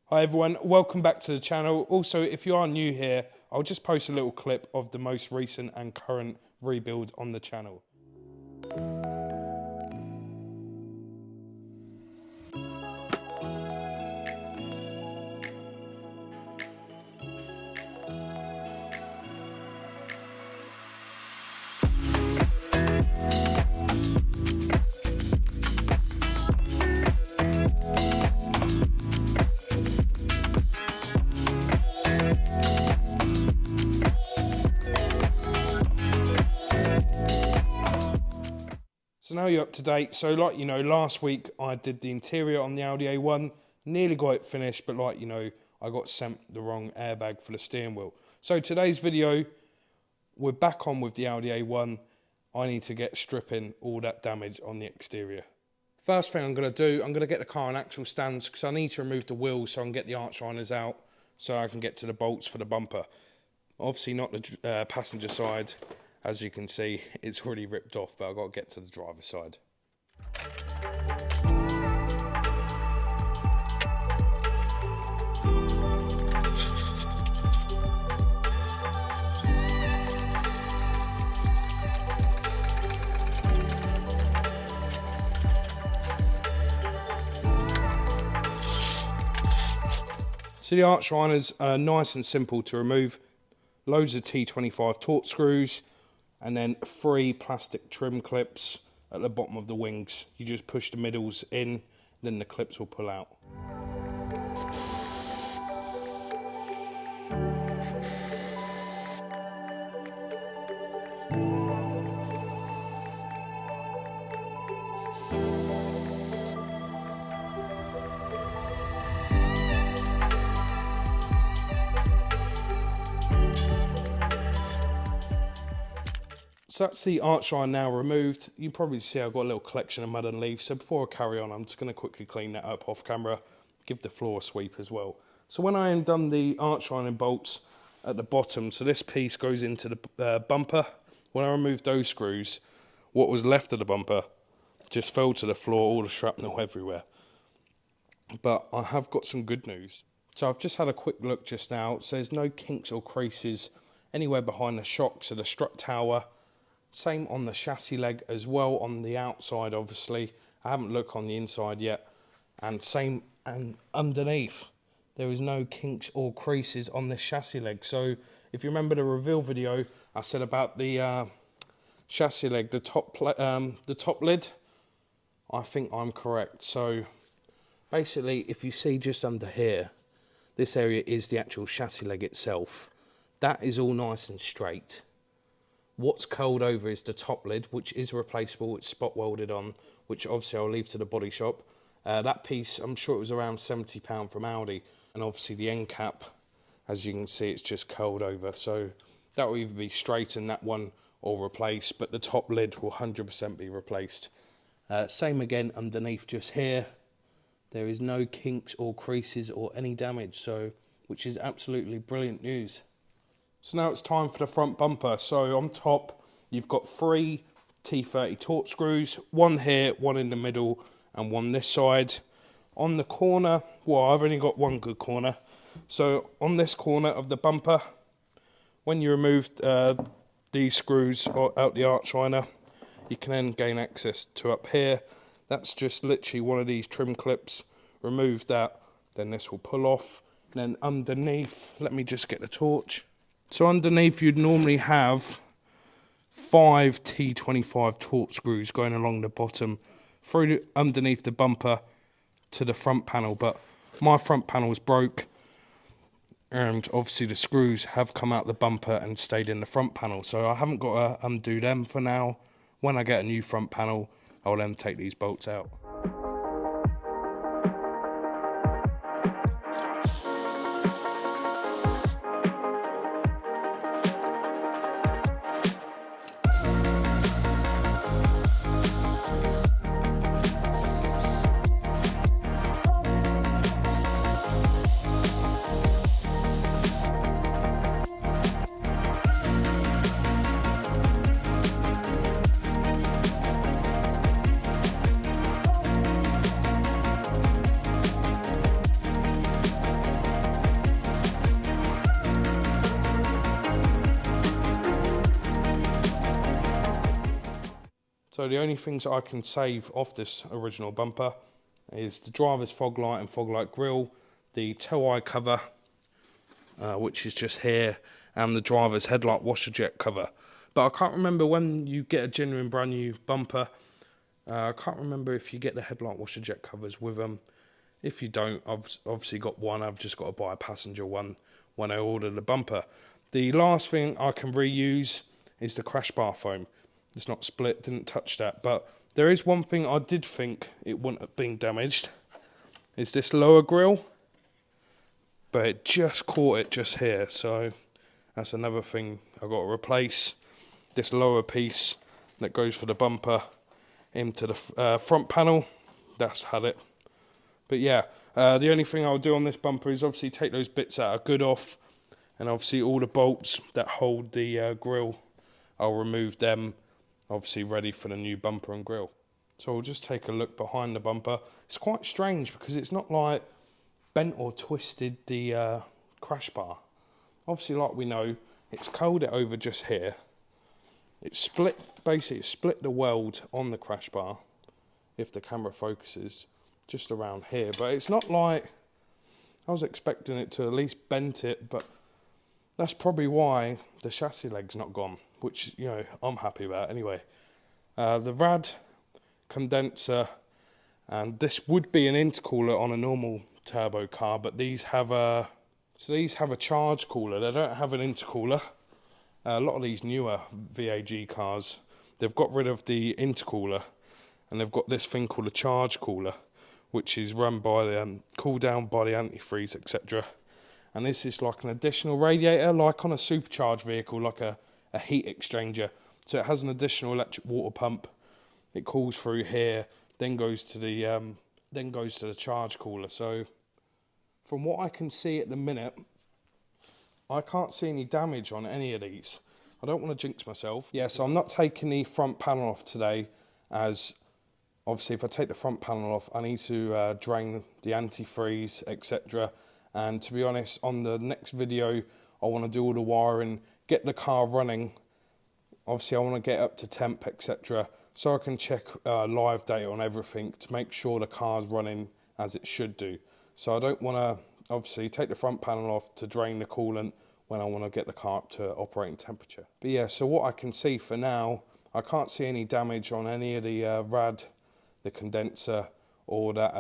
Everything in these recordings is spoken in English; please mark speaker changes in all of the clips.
Speaker 1: Hi everyone, welcome back to the channel. Also, if you are new here, I'll just post a little clip of the most recent and current rebuilds on the channel. So now you're up to date. So like you know, last week I did the interior on the Audi A1, nearly got it finished, but like you know, I got sent the wrong airbag for the steering wheel. So today's video, we're back on with the Audi A1. I need to get stripping all that damage on the exterior. First thing I'm going to do, I'm going to get the car on axle stands because I need to remove the wheels so I can get the arch liners out so I can get to the bolts for the bumper. Obviously not the passenger side. As you can see, it's already ripped off, but I've got to get to the driver's side. So the arch liners are nice and simple to remove. Loads of T25 Torx screws, and then 3 plastic trim clips at the bottom of the wings. You just push the middles in, then the clips will pull out. So that's the arch line now removed. You can probably see I've got a little collection of mud and leaves. So before I carry on, I'm just going to quickly clean that up off camera, give the floor a sweep as well. So when I undone the arch line and bolts at the bottom, so this piece goes into the bumper. When I removed those screws, what was left of the bumper just fell to the floor, all the shrapnel everywhere. But I have got some good news. So I've just had a quick look just now. So there's no kinks or creases anywhere behind the shocks or the strut tower. Same on the chassis leg as well on the outside, obviously. I haven't looked on the inside yet. And same and underneath. There is no kinks or creases on this chassis leg. So if you remember the reveal video, I said about the chassis leg, the top lid, I think I'm correct. So basically, if you see just under here, this area is the actual chassis leg itself. That is all nice and straight. What's curled over is the top lid, which is replaceable. It's spot welded on, which obviously I'll leave to the body shop. That piece, I'm sure it was around £70 from Audi. And obviously the end cap, as you can see, it's just curled over. So that will either be straightened, that one, or replaced. But the top lid will 100% be replaced. Same again underneath just here. There is no kinks or creases or any damage, so which is absolutely brilliant news. So now it's time for the front bumper. So on top, you've got 3 T30 Torx screws, 1 here, 1 in the middle, and 1 this side. On the corner, well, I've only got 1 good corner. So on this corner of the bumper, when you remove these screws out the arch liner, you can then gain access to up here. That's just literally one of these trim clips. Remove that, then this will pull off. Then underneath, let me just get the torch. So underneath you'd normally have 5 T25 Torx screws going along the bottom through underneath the bumper to the front panel, but my front panel's broke and obviously the screws have come out the bumper and stayed in the front panel, so I haven't got to undo them for now. When I get a new front panel, I'll then take these bolts out. So the only things I can save off this original bumper is the driver's fog light and fog light grille, the tow eye cover, which is just here, and the driver's headlight washer jet cover. But I can't remember when you get a genuine brand new bumper, I can't remember if you get the headlight washer jet covers with them. If you don't, I've obviously got one. I've just got to buy a passenger one when I order the bumper. The last thing I can reuse is the crash bar foam. It's not split, didn't touch that. But there is one thing I did think it wouldn't have been damaged. Is this lower grille. But it just caught it just here. So that's another thing I've got to replace. This lower piece that goes for the bumper into the front panel. That's had it. But yeah, the only thing I'll do on this bumper is obviously take those bits that are good off, and obviously all the bolts that hold the grille, I'll remove them, obviously ready for the new bumper and grille. So we'll just take a look behind the bumper. It's quite strange because it's not like bent or twisted the crash bar. Obviously, like we know, it's curled it over just here. It's split, basically it's split the weld on the crash bar, if the camera focuses, just around here. But it's not like, I was expecting it to at least bent it, but that's probably why the chassis leg's not gone, which, you know, I'm happy about anyway. The rad condenser, and this would be an intercooler on a normal turbo car, but these have a charge cooler. They don't have an intercooler. A lot of these newer VAG cars, they've got rid of the intercooler, and they've got this thing called a charge cooler, which is run by the cool down by the antifreeze, etc. And this is like an additional radiator, like on a supercharged vehicle, like a heat exchanger. So it has an additional electric water pump. It cools through here, then goes to the charge cooler. So from what I can see at the minute, I can't see any damage on any of these. I don't want to jinx myself. Yeah, so I'm not taking the front panel off today, as obviously if I take the front panel off, I need to drain the antifreeze, etc. And to be honest, on the next video, I want to do all the wiring, get the car running. Obviously, I want to get up to temp, etc. So I can check live data on everything to make sure the car's running as it should do. So I don't want to obviously take the front panel off to drain the coolant when I want to get the car up to operating temperature. But yeah, so what I can see for now, I can't see any damage on any of the rad, the condenser, or that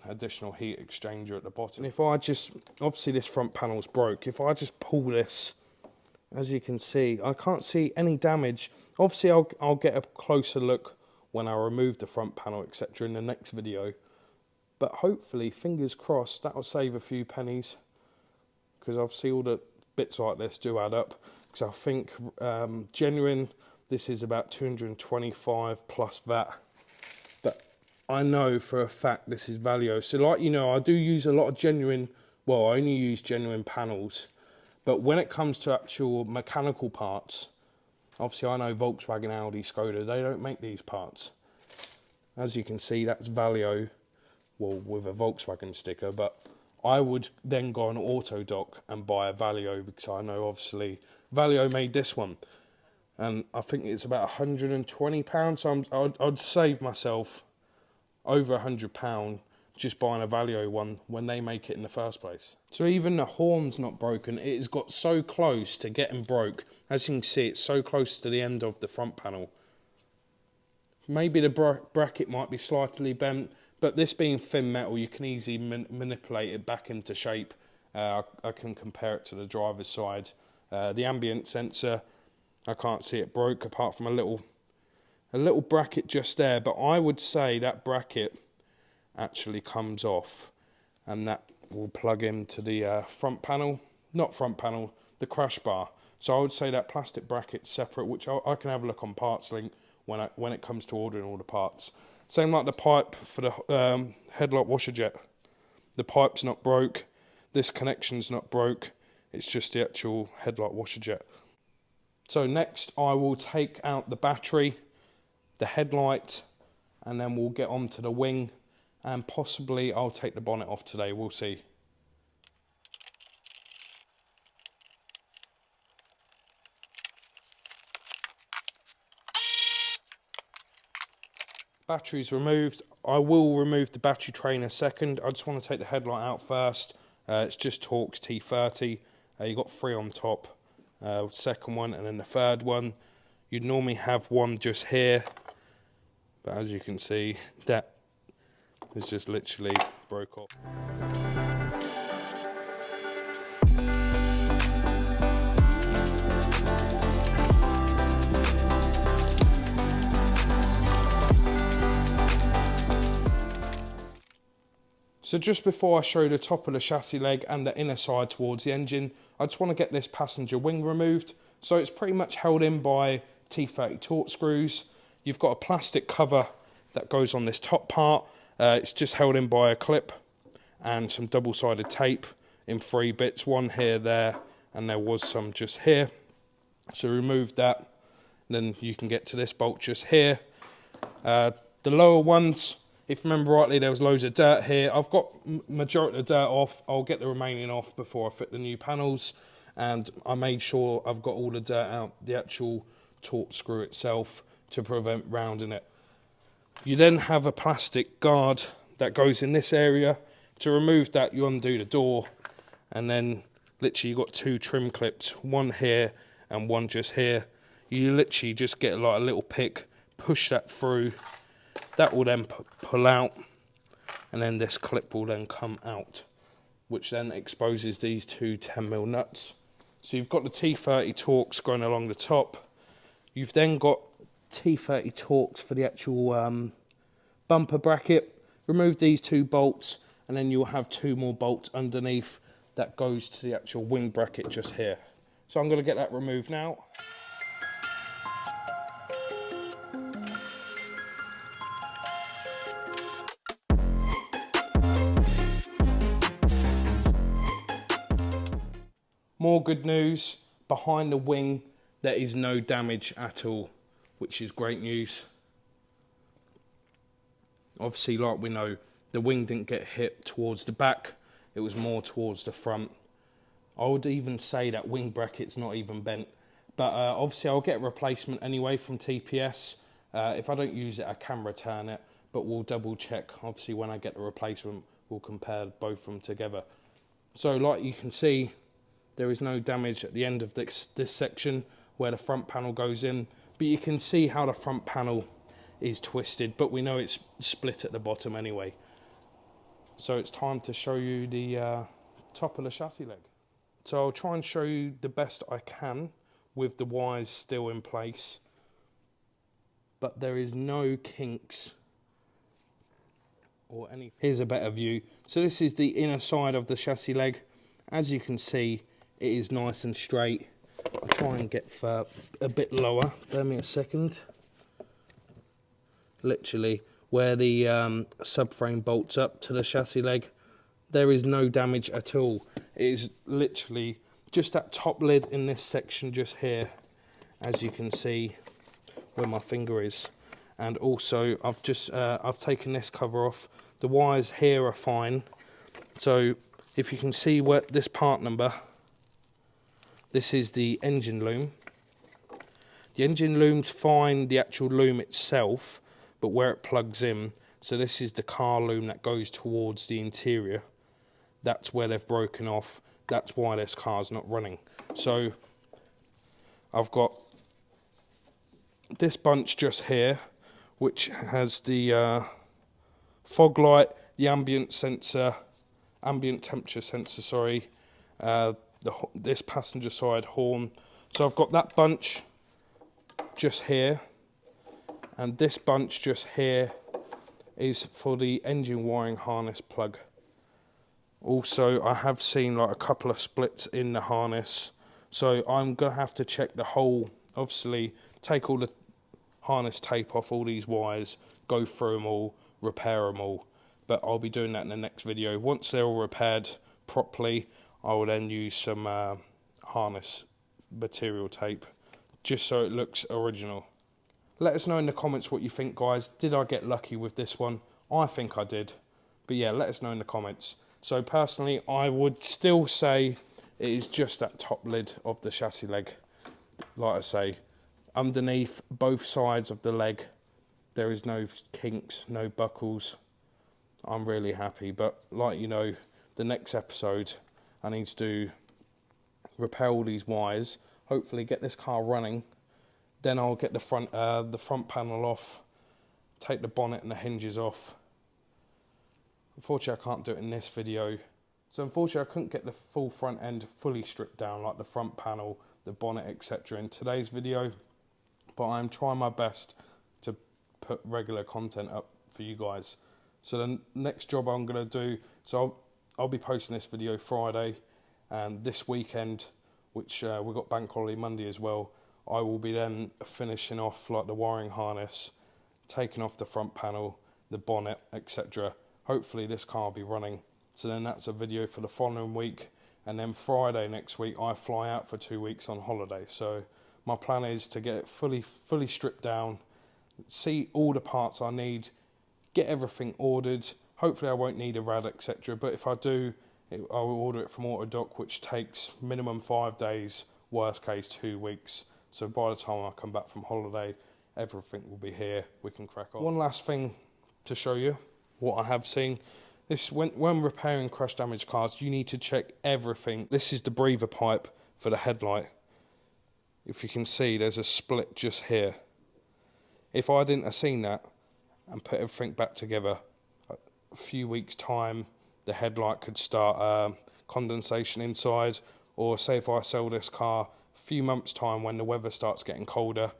Speaker 1: additional heat exchanger at the bottom. And if I just, obviously this front panel's broke, if I just pull this, as you can see, I can't see any damage. Obviously I'll get a closer look when I remove the front panel, etc. in the next video. But hopefully, fingers crossed, that'll save a few pennies, because obviously all the bits like this do add up. Because I think genuine, this is about 225 plus VAT. But I know for a fact this is Valio. So like, you know, I do use a lot of genuine, well, I only use genuine panels. But when it comes to actual mechanical parts, obviously I know Volkswagen, Audi, Skoda, they don't make these parts. As you can see, that's Valio. Well, with a Volkswagen sticker, but I would then go on Autodoc and buy a Valio, because I know obviously Valio made this one, and I think it's about £120. So I'd save myself over £100 just buying a Valio one when they make it in the first place. So even the horn's not broken. It has got so close to getting broke. As you can see, it's so close to the end of the front panel. Maybe the bracket might be slightly bent, but this being thin metal, you can easily manipulate it back into shape. I can compare it to the driver's side. The ambient sensor, I can't see it broke apart from a little bracket just there. But I would say that bracket actually comes off, and that will plug into the front panel. Not front panel, the crash bar. So I would say that plastic bracket's separate, which I can have a look on Parts Link when it comes to ordering all the parts. Same like the pipe for the headlight washer jet. The pipe's not broke. This connection's not broke. It's just the actual headlight washer jet. So next I will take out the battery, the headlight, and then we'll get onto the wing, and possibly I'll take the bonnet off today. We'll see. Battery's removed. I will remove the battery tray in a second. I just want to take the headlight out first. It's just Torx T30. You've got 3 on top. Second one and then the third one. You'd normally have one just here. But as you can see, that is just literally broke off. So just before I show the top of the chassis leg and the inner side towards the engine, I just want to get this passenger wing removed. So it's pretty much held in by T30 Torx screws. You've got a plastic cover that goes on this top part. It's just held in by a clip and some double-sided tape in 3 bits, one here, there, and there was some just here. So remove that, then you can get to this bolt just here. The lower ones, if you remember rightly, there was loads of dirt here. I've got majority of the dirt off. I'll get the remaining off before I fit the new panels. And I made sure I've got all the dirt out, the actual Torx screw itself, to prevent rounding it. You then have a plastic guard that goes in this area. To remove that, you undo the door. And then literally you've got 2 trim clips, one here and one just here. You literally just get like a little pick, push that through. That will then pull out, and then this clip will then come out, which then exposes these 2 10mm nuts. So you've got the T30 Torx going along the top. You've then got T30 Torx for the actual bumper bracket. Remove these 2 bolts, and then you'll have 2 more bolts underneath that goes to the actual wing bracket just here. So I'm going to get that removed now. More good news, behind the wing there is no damage at all, which is great news. Obviously, like we know, the wing didn't get hit towards the back, it was more towards the front. I would even say that wing bracket's not even bent, but obviously I'll get a replacement anyway from TPS. If I don't use it, I can return it, but we'll double check. Obviously when I get the replacement, we'll compare both of them together. So like you can see, there is no damage at the end of this section where the front panel goes in, but you can see how the front panel is twisted, but we know it's split at the bottom anyway. So it's time to show you the top of the chassis leg. So I'll try and show you the best I can with the wires still in place, but there is no kinks or anything. Here's a better view. So this is the inner side of the chassis leg. As you can see, it is nice and straight. I'll try and get a bit lower. Bear me a second. Literally, where the subframe bolts up to the chassis leg, there is no damage at all. It is literally just that top lid in this section just here, as you can see where my finger is. And also, I've taken this cover off. The wires here are fine. So if you can see where this part number, this is the engine loom. The engine loom's fine, the actual loom itself, but where it plugs in, so this is the car loom that goes towards the interior. That's where they've broken off. That's why this car's not running. So I've got this bunch just here, which has the fog light, the ambient temperature sensor, sorry, this passenger side horn. So I've got that bunch just here, and this bunch just here is for the engine wiring harness plug. Also, I have seen like a couple of splits in the harness, so I'm gonna have to check the whole, obviously take all the harness tape off all these wires, go through them all, repair them all, but I'll be doing that in the next video. Once they're all repaired properly, I will then use some harness material tape, just so it looks original. Let us know in the comments what you think, guys. Did I get lucky with this one? I think I did. But yeah, let us know in the comments. So personally, I would still say it is just that top lid of the chassis leg. Like I say, underneath both sides of the leg, There is no kinks, no buckles. I'm really happy, but like you know, the next episode I need to repair all these wires, hopefully get this car running, then I'll get the front panel off, take the bonnet and the hinges off. Unfortunately I can't do it in this video, so unfortunately I couldn't get the full front end fully stripped down, like the front panel, the bonnet, etc. in today's video, but I'm trying my best to put regular content up for you guys. So the next job I'm going to do, so I'll be posting this video Friday, and this weekend, which we've got bank holiday Monday as well, I will be then finishing off like the wiring harness, taking off the front panel, the bonnet, etc. Hopefully this car will be running. So then that's a video for the following week, and then Friday next week I fly out for 2 weeks on holiday. So my plan is to get it fully stripped down, see all the parts I need, get everything ordered. Hopefully I won't need a rad, etc. But if I do, I will order it from Autodoc, which takes minimum 5 days, worst case 2 weeks. So by the time I come back from holiday, everything will be here. We can crack on. One last thing to show you what I have seen. This, when repairing crash damaged cars, you need to check everything. This is the breather pipe for the headlight. If you can see, there's a split just here. If I didn't have seen that and put everything back together, a few weeks time the headlight could start condensation inside, or say if I sell this car a few months time when the weather starts getting colder,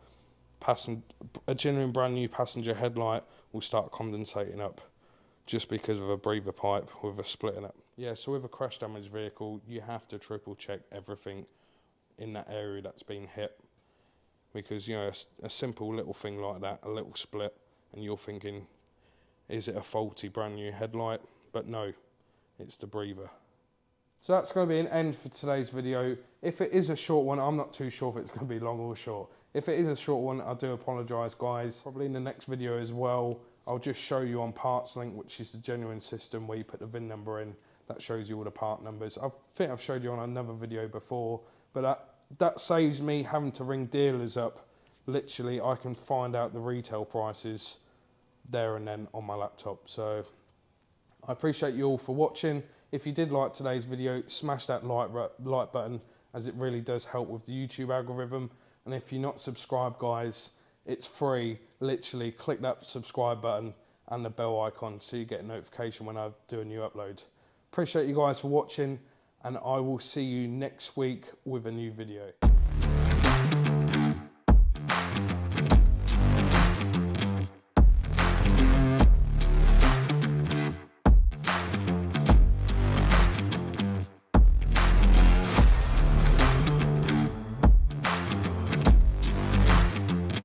Speaker 1: a genuine brand new passenger headlight will start condensating up just because of a breather pipe with a split in it. Yeah, so with a crash damaged vehicle you have to triple check everything in that area that's been hit, because you know a simple little thing like that, a little split, and you're thinking, is it a faulty brand new headlight? But no, it's the breather. So that's going to be an end for today's video. If it is a short one, I'm not too sure if it's going to be long or short. If it is a short one, I do apologise guys. Probably in the next video as well, I'll just show you on PartsLink, which is the genuine system where you put the VIN number in. That shows you all the part numbers. I think I've showed you on another video before, but that saves me having to ring dealers up. Literally, I can find out the retail prices there and then on my laptop. So I appreciate you all for watching. If you did like today's video, smash that like button, as it really does help with the YouTube algorithm. And if you're not subscribed guys, it's free. Literally click that subscribe button and the bell icon so you get a notification when I do a new upload. Appreciate you guys for watching, and I will see you next week with a new video.